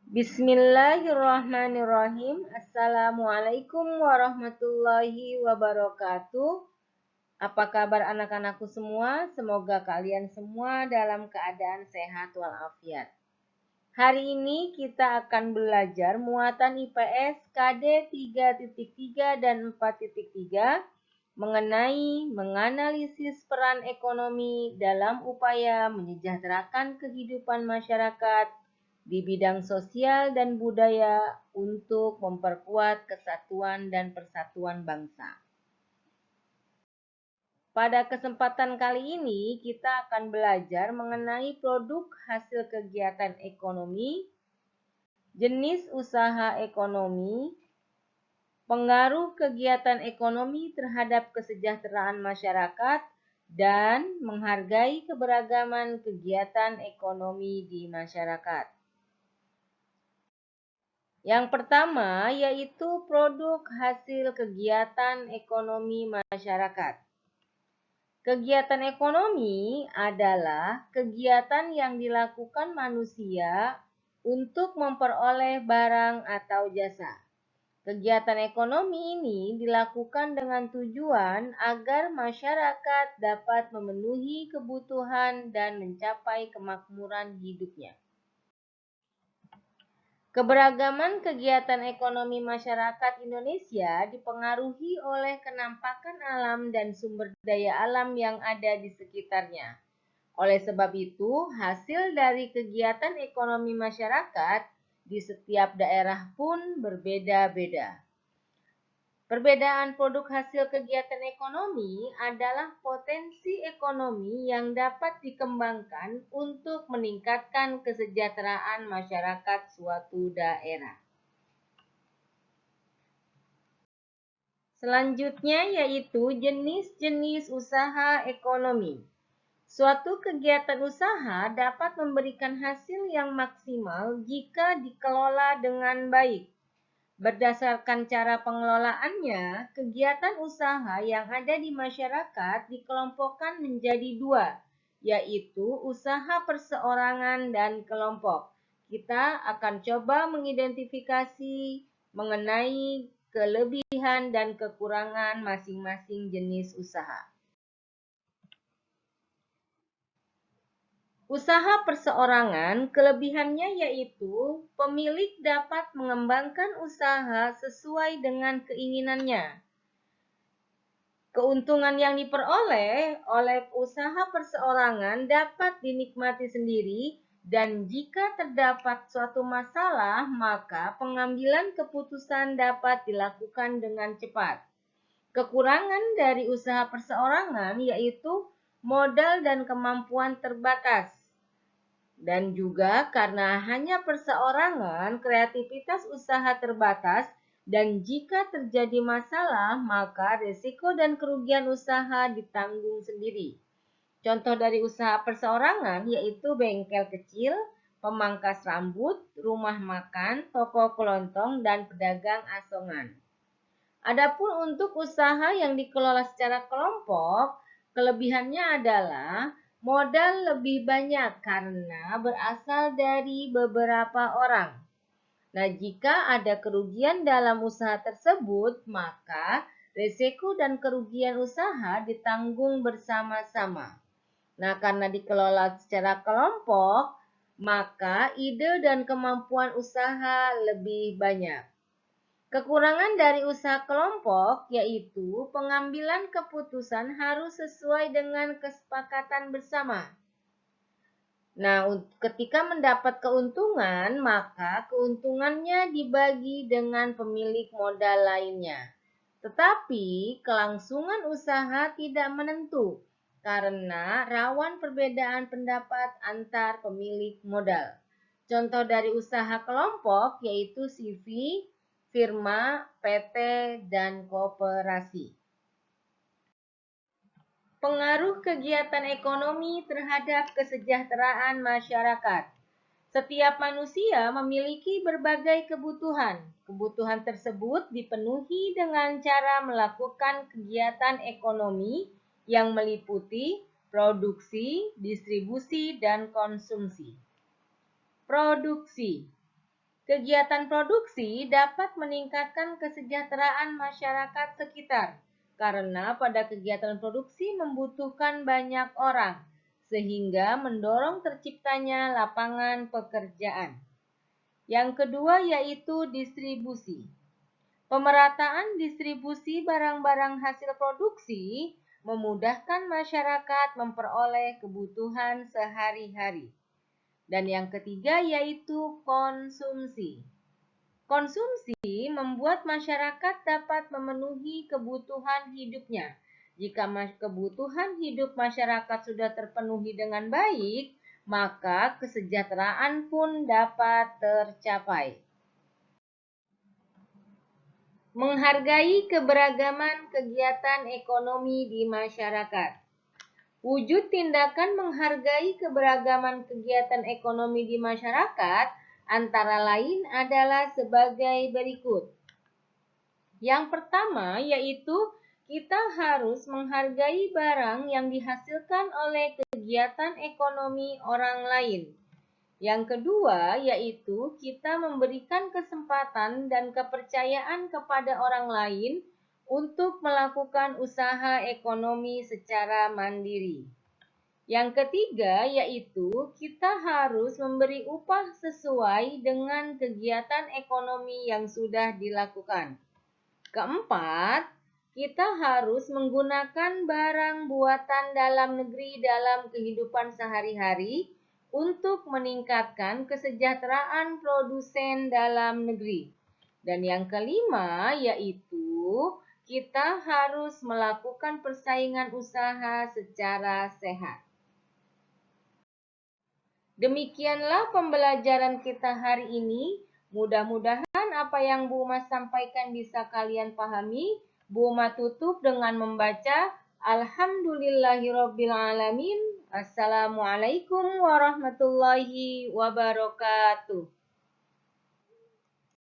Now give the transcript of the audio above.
Bismillahirrahmanirrahim. Assalamualaikum warahmatullahi wabarakatuh. Apa kabar anak-anakku semua? Semoga kalian semua dalam keadaan sehat walafiat. Hari ini kita akan belajar muatan IPS KD 3.3 dan 4.3 mengenai menganalisis peran ekonomi dalam upaya menyejahterakan kehidupan masyarakat di bidang sosial dan budaya untuk memperkuat kesatuan dan persatuan bangsa. Pada kesempatan kali ini kita akan belajar mengenai produk hasil kegiatan ekonomi, jenis usaha ekonomi, pengaruh kegiatan ekonomi terhadap kesejahteraan masyarakat, dan menghargai keberagaman kegiatan ekonomi di masyarakat. Yang pertama yaitu produk hasil kegiatan ekonomi masyarakat. Kegiatan ekonomi adalah kegiatan yang dilakukan manusia untuk memperoleh barang atau jasa. Kegiatan ekonomi ini dilakukan dengan tujuan agar masyarakat dapat memenuhi kebutuhan dan mencapai kemakmuran hidupnya. Keberagaman kegiatan ekonomi masyarakat Indonesia dipengaruhi oleh kenampakan alam dan sumber daya alam yang ada di sekitarnya. Oleh sebab itu, hasil dari kegiatan ekonomi masyarakat di setiap daerah pun berbeda-beda. Perbedaan produk hasil kegiatan ekonomi adalah potensi ekonomi yang dapat dikembangkan untuk meningkatkan kesejahteraan masyarakat suatu daerah. Selanjutnya yaitu jenis-jenis usaha ekonomi. Suatu kegiatan usaha dapat memberikan hasil yang maksimal jika dikelola dengan baik. Berdasarkan cara pengelolaannya, kegiatan usaha yang ada di masyarakat dikelompokkan menjadi dua, yaitu usaha perseorangan dan kelompok. Kita akan coba mengidentifikasi mengenai kelebihan dan kekurangan masing-masing jenis usaha. Usaha perseorangan, kelebihannya yaitu pemilik dapat mengembangkan usaha sesuai dengan keinginannya. Keuntungan yang diperoleh oleh usaha perseorangan dapat dinikmati sendiri, dan jika terdapat suatu masalah, maka pengambilan keputusan dapat dilakukan dengan cepat. Kekurangan dari usaha perseorangan yaitu modal dan kemampuan terbatas. Dan juga karena hanya perseorangan, kreativitas usaha terbatas, dan jika terjadi masalah, maka risiko dan kerugian usaha ditanggung sendiri. Contoh dari usaha perseorangan yaitu bengkel kecil, pemangkas rambut, rumah makan, toko kelontong, dan pedagang asongan. Adapun untuk usaha yang dikelola secara kelompok, kelebihannya adalah modal lebih banyak karena berasal dari beberapa orang. Nah, jika ada kerugian dalam usaha tersebut, maka risiko dan kerugian usaha ditanggung bersama-sama. Nah, karena dikelola secara kelompok, maka ide dan kemampuan usaha lebih banyak. Kekurangan dari usaha kelompok yaitu pengambilan keputusan harus sesuai dengan kesepakatan bersama. Nah, ketika mendapat keuntungan, maka keuntungannya dibagi dengan pemilik modal lainnya. Tetapi kelangsungan usaha tidak menentu karena rawan perbedaan pendapat antar pemilik modal. Contoh dari usaha kelompok yaitu CV, firma, PT, dan koperasi. Pengaruh kegiatan ekonomi terhadap kesejahteraan masyarakat. Setiap manusia memiliki berbagai kebutuhan. Kebutuhan tersebut dipenuhi dengan cara melakukan kegiatan ekonomi yang meliputi produksi, distribusi, dan konsumsi. Produksi. Kegiatan produksi dapat meningkatkan kesejahteraan masyarakat sekitar karena pada kegiatan produksi membutuhkan banyak orang, sehingga mendorong terciptanya lapangan pekerjaan. Yang kedua yaitu distribusi. Pemerataan distribusi barang-barang hasil produksi memudahkan masyarakat memperoleh kebutuhan sehari-hari. Dan yang ketiga yaitu konsumsi. Konsumsi membuat masyarakat dapat memenuhi kebutuhan hidupnya. Jika kebutuhan hidup masyarakat sudah terpenuhi dengan baik, maka kesejahteraan pun dapat tercapai. Menghargai keberagaman kegiatan ekonomi di masyarakat. Wujud tindakan menghargai keberagaman kegiatan ekonomi di masyarakat antara lain adalah sebagai berikut. Yang pertama yaitu kita harus menghargai barang yang dihasilkan oleh kegiatan ekonomi orang lain. Yang kedua yaitu kita memberikan kesempatan dan kepercayaan kepada orang lain untuk melakukan usaha ekonomi secara mandiri. Yang ketiga yaitu kita harus memberi upah sesuai dengan kegiatan ekonomi yang sudah dilakukan. Keempat, kita harus menggunakan barang buatan dalam negeri dalam kehidupan sehari-hari untuk meningkatkan kesejahteraan produsen dalam negeri. Dan yang kelima yaitu kita harus melakukan persaingan usaha secara sehat. Demikianlah pembelajaran kita hari ini. Mudah-mudahan apa yang Bu Uma sampaikan bisa kalian pahami. Bu Uma tutup dengan membaca Alhamdulillahirobbilalamin. Assalamualaikum warahmatullahi wabarakatuh.